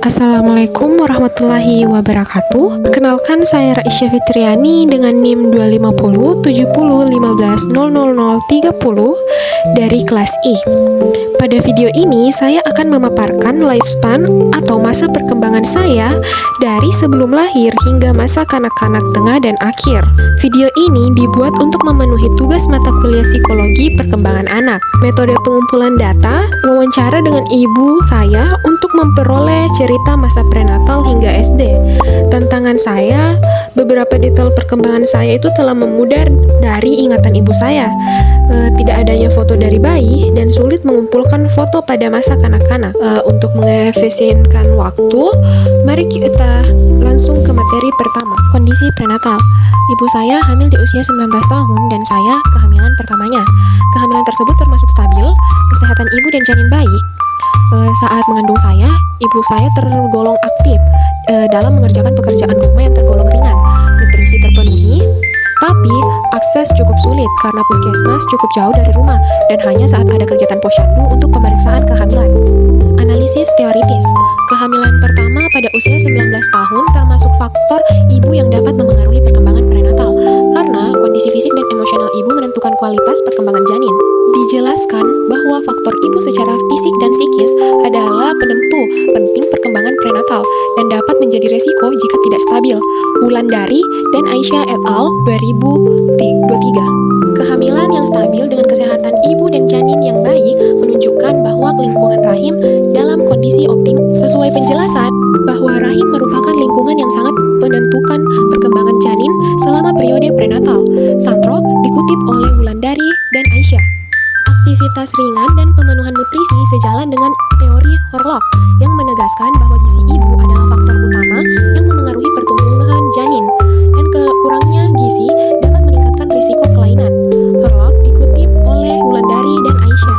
Assalamualaikum warahmatullahi wabarakatuh. Perkenalkan, saya Raisya Fitriani dengan NIM 250 70 15 00030 dari kelas I. Pada video ini saya akan memaparkan lifespan atau masa perkembangan saya dari sebelum lahir hingga masa kanak-kanak tengah dan akhir. Video ini dibuat untuk memenuhi tugas mata kuliah psikologi perkembangan anak. Metode pengumpulan data, wawancara dengan ibu saya untuk memperoleh cerita masa prenatal hingga SD. Tantangan saya, beberapa detail perkembangan saya itu telah memudar dari ingatan ibu saya. Tidak adanya foto dari bayi dan sulit mengumpulkan foto pada masa kanak-kanak. Untuk mengefisienkan waktu, mari kita langsung ke materi pertama. Kondisi prenatal. Ibu saya hamil di usia 19 tahun dan saya kehamilan pertamanya. Kehamilan tersebut termasuk stabil, kesehatan ibu dan janin baik. Saat mengandung saya, ibu saya tergolong aktif dalam mengerjakan pekerjaan rumah yang tergolong ringan. Nutrisi terpenuhi, tapi akses cukup sulit karena puskesmas cukup jauh dari rumah dan hanya saat ada kegiatan posyandu untuk pemeriksaan kehamilan. Analisis teoritis. Kehamilan pertama pada usia 19 tahun termasuk faktor ibu yang dapat memengaruhi perkembangan prenatal karena kondisi fisik dan emosional ibu menentukan kualitas perkembangan janin. Dijelaskan bahwa faktor ibu secara fisik dan psikis adalah penentu penting perkembangan prenatal dan dapat menjadi resiko jika tidak stabil. Wulandari dan Aisyah et al. 2023. Kehamilan yang stabil dengan kesehatan ibu dan janin yang baik menunjukkan bahwa lingkungan rahim dalam kondisi optimal. Sesuai penjelasan bahwa rahim merupakan lingkungan yang sangat menentukan perkembangan janin selama periode prenatal. Santrok dikutip oleh Wulandari dan Aisyah. Aktivitas ringan dan pemenuhan nutrisi sejalan dengan teori Horlock yang menegaskan bahwa gizi ibu adalah faktor utama yang memengaruhi pertumbuhan janin dan kekurangnya gizi dapat meningkatkan risiko kelainan. Horlock dikutip oleh Wulandari dan Aisyah.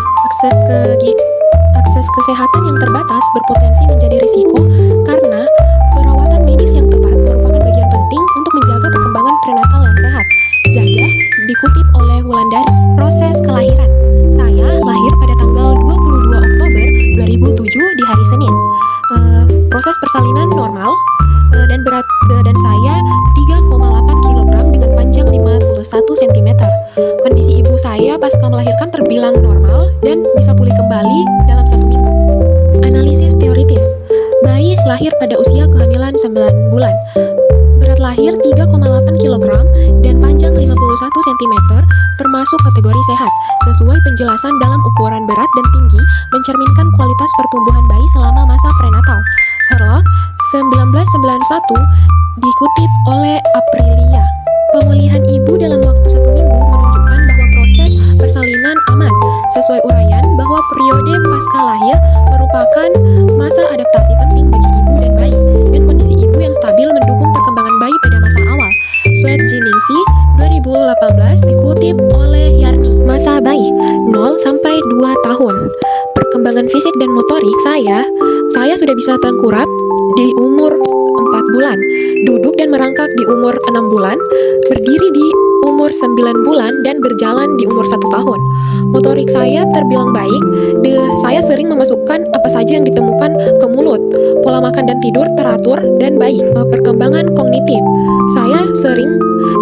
Akses kesehatan yang terbatas berpotensi menjadi risiko karena perawatan medis yang tepat merupakan bagian penting untuk menjaga perkembangan prenatal yang sehat. Jajah dikutip oleh Wulandari. Proses kelahiran. Saya lahir pada tanggal 22 Oktober 2007 di hari Senin. Proses persalinan normal dan berat badan saya 3,8 kg dengan panjang 51 cm. Kondisi ibu saya pasca melahirkan terbilang normal dan bisa pulih kembali dalam 1 minggu. Analisis teoritis. Bayi lahir pada usia kehamilan 9 bulan. Berat lahir 3,8 kg dan panjang 51 cm termasuk kategori sehat. Sesuai penjelasan dalam ukuran berat dan tinggi mencerminkan kualitas pertumbuhan bayi selama masa prenatal. Herlock 1991 dikutip oleh Aprilia. Pemulihan ibu dalam waktu 1 minggu menunjukkan bahwa proses persalinan aman. Sesuai uraian bahwa periode pasca lahir merupakan masa adaptasi penting bagi ibu dan bayi dan kondisi ibu yang stabil mendukung perkembangan bayi pada masa awal. Sweat Jiningsi 2018 dikutip oleh Yarni. Masa bayi 0 sampai 2 tahun. Perkembangan fisik dan motorik saya sudah bisa tengkurap di umur 4 bulan, duduk dan merangkak di umur 6 bulan, berdiri di umur 9 bulan dan berjalan di umur 1 tahun. Motorik saya terbilang baik, saya sering memasukkan apa saja yang ditemukan ke mulut. Pola makan dan tidur teratur dan baik. Perkembangan kognitif, saya sering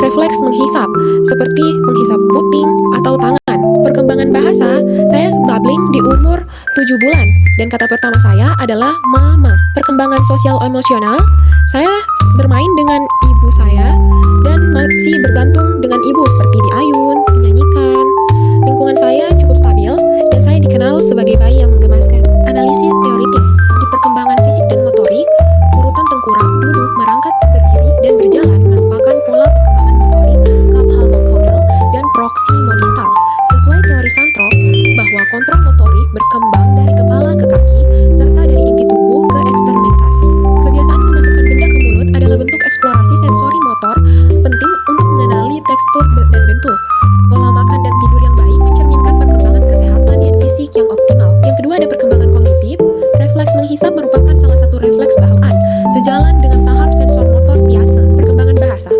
refleks menghisap, seperti menghisap puting atau tangan. Perkembangan bahasa, saya babbling di umur 7 bulan dan kata pertama saya adalah mama. Perkembangan sosial emosional, saya bermain dengan ibu saya dan masih bergantung dengan ibu seperti diayun, dinyanyikan. Lingkungan saya cukup stabil dan saya dikenal sebagai bayi yang menggemaskan. Analisis teoritis. Di perkembangan fisik dan motorik, urutan tengkurap, duduk, merangkak, berdiri, dan berjalan merupakan pola perkembangan motorik caudal dan proximodistal. Sesuai teori Santrok, bahwa kontrol motorik berkembang dari kepala ke kaki serta dari inti tubuh ke ekstremitas. Kebiasaan memasukkan benda ke mulut adalah bentuk eksplorasi sensori motor penting untuk mengenali tekstur dan bentuk. Pola makan dan tidur yang baik mencerminkan perkembangan kesehatan fisik yang optimal. Yang kedua ada perkembangan kognitif. Refleks menghisap merupakan salah satu refleks bawaan, sejalan dengan tahap sensor motor biasa. Perkembangan bahasa.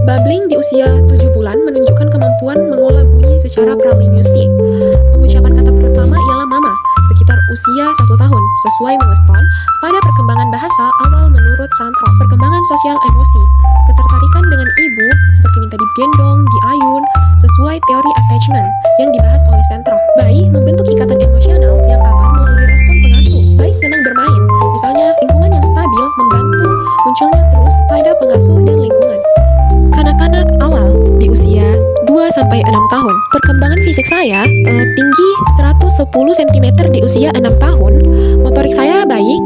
Babbling di usia 7 bulan menunjukkan kemampuan mengolah bunyi secara pralinguistik. Pengucapan kata pertama ialah mama, sekitar usia 1 tahun, sesuai milestone pada perkembangan bahasa awal menurut Santrop. Perkembangan sosial emosi, ketertarikan dengan ibu seperti minta digendong, diayun, sesuai teori attachment yang dibahas oleh Santrop. Bayi membentuk ikatan emosional yang aman melalui respon pengasuh. Bayi senang bermain, misalnya lingkungan yang stabil membantu munculnya terus pada pengasuh dan lingkungan. Kanak-kanak awal di usia 2-6 tahun. Perkembangan fisik saya tinggi 110 cm di usia 6 tahun. Motorik saya baik,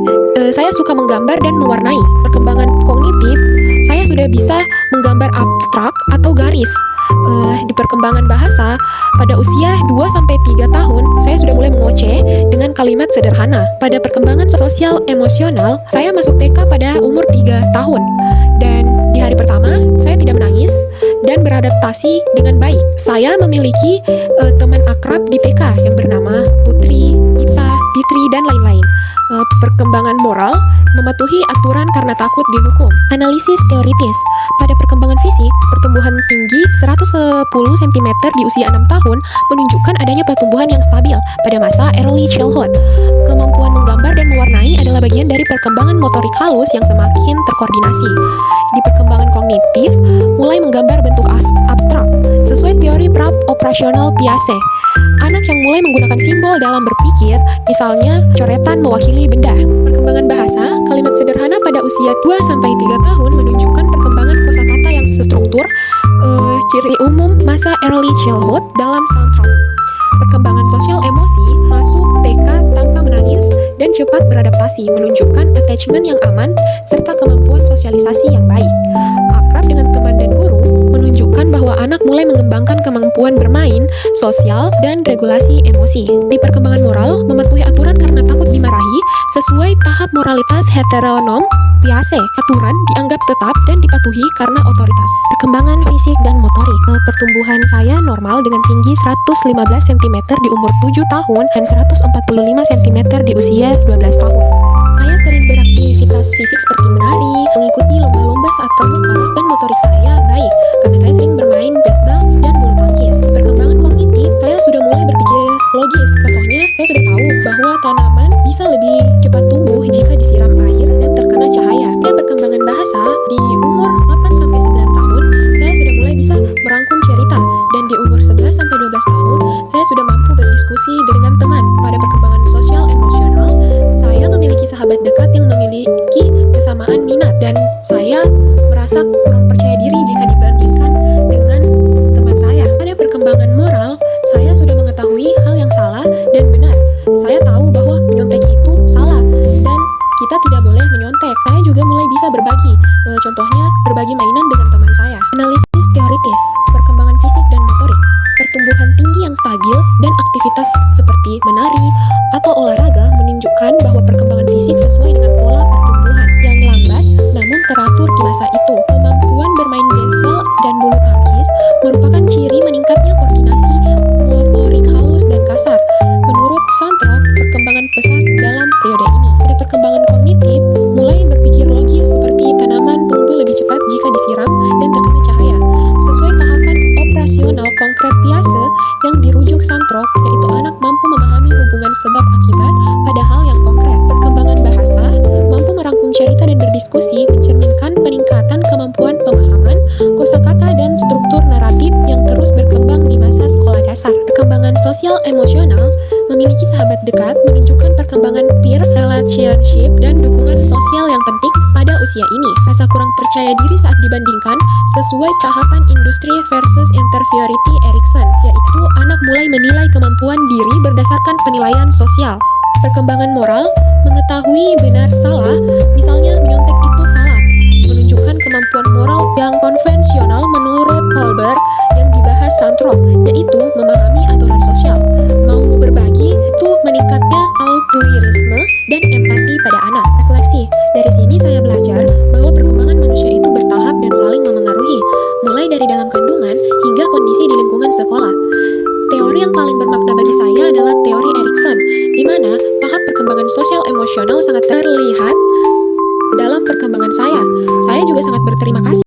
saya suka menggambar dan mewarnai. Perkembangan kognitif, saya sudah bisa menggambar abstrak atau garis. Di perkembangan bahasa, pada usia 2-3 tahun, saya sudah mulai mengoceh dengan kalimat sederhana. Pada perkembangan sosial emosional, saya masuk TK pada umur 3 tahun. Dan di hari pertama, saya tidak menangis dan beradaptasi dengan baik. Saya memiliki teman akrab di TK yang bernama Putri, Ita, Fitri, dan lain-lain. Perkembangan moral, mematuhi aturan karena takut dihukum. Analisis teoritis. Pada perkembangan fisik, pertumbuhan tinggi 110 cm di usia 6 tahun menunjukkan adanya pertumbuhan yang stabil pada masa early childhood. Kemampuan menggambar dan mewarnai adalah bagian dari perkembangan motorik halus yang semakin terkoordinasi. Di perkembangan kognitif, mulai menggambar bentuk abstrak. Sesuai teori pra-operasional Piaget, anak yang mulai menggunakan simbol dalam berpikir, misalnya coretan mewakili benda. Perkembangan bahasa, kalimat sederhana pada usia 2-3 tahun menunjukkan perkembangan kosakata yang struktur, ciri umum masa early childhood dalam Santrop. Perkembangan sosial emosi, masuk TK tanpa menangis dan cepat beradaptasi, menunjukkan attachment yang aman serta kemampuan sosialisasi yang baik. Akrab dengan teman dan guru, menunjukkan bahwa anak mulai mengembangkan kemampuan bermain, sosial, dan regulasi emosi. Di perkembangan moral, mematuhi aturan karena takut dimarahi, sesuai tahap moralitas heteronom Piaget. Aturan dianggap tetap dan dipatuhi karena otoritas. Perkembangan fisik dan motorik. Pertumbuhan saya normal dengan tinggi 115 cm di umur 7 tahun dan 145 cm di usia 12 tahun. Saya sering beraktivitas fisik seperti menari, mengikuti lomba-lomba saat pramuka, dan motorik saya baik karena saya sering bermain baseball dan bulu tangkis. Perkembangan kognitif, saya sudah mulai berpikir logis. Contohnya, saya sudah tahu bahwa tanaman bisa lebih cepat tumbuh jika disiram air dan terkena cahaya. Dan perkembangan bahasa, di umur 8-9 tahun, saya sudah mulai bisa merangkum cerita, dan di umur 11-12 tahun, saya sudah mampu berdiskusi dengan teman. Pada perkembangan sosial emosional, saya memiliki sahabat dekat yang memiliki kesamaan minat, dan saya merasa kurang percaya diri jika dibandingkan dengan teman saya. Pada perkembangan moral, saya sudah mengetahui hal yang salah dan benar. Saya tahu bahwa menyontek itu salah dan kita tidak boleh menyontek. Saya juga mulai bisa berbagi, contohnya berbagi mainan dengan teman saya. Analisis teoritis, perkembangan fisik dan motorik. Pertumbuhan tinggi yang stabil dan aktivitas seperti menari atau olahraga menunjukkan bahwa perkembangan fisik sesuai dengan pola pertumbuhan yang lambat namun teratur di masa itu. Kemampuan bermain baseball dan bulu tangkis merupakan ciri meningkatnya koordinasi motorik halus dan kasar. Menurut Santrop, perkembangan pesat dalam periode ini. Pada perkembangan kognitif, mulai berpikir logis seperti tanaman tumbuh lebih cepat jika disiram dan terkena cahaya. Sesuai tahapan operasional konkret Piaget yang dirujuk Santrop, yaitu anak mampu memahami hubungan sebab akibat pada hal yang konkret. Perkembangan bahasa, mampu merangkum cerita dan berdiskusi, mencerminkan peningkatan kemampuan pemahaman, kosakata dan struktur naratif yang terus berkembang di masa sekolah dasar. Perkembangan sosial emosional, memiliki sahabat dekat, menunjukkan perkembangan peer relationship dan dukungan sosial yang penting pada usia ini. Rasa kurang percaya diri saat dibandingkan, sesuai tahapan industri versus inferiority Erikson, yaitu anak mulai menilai kemampuan diri berdasarkan penilaian sosial. Perkembangan moral, mengetahui benar salah, misalnya menyontek itu salah, menunjukkan kemampuan moral yang konvensional menurut Holberg yang dibahas Santrop, yaitu memahami aturan sosial. Mau berbagi itu meningkatnya altruisme dan empati pada anak. Refleksi, dari sini saya belajar bahwa perkembangan manusia itu bertahap dan saling memengaruhi, mulai dari dalam kandungan hingga kondisi di lingkungan sekolah. Teori yang paling bermakna bagi saya adalah teori Erikson, di mana tahap perkembangan sosial emosional sangat terlihat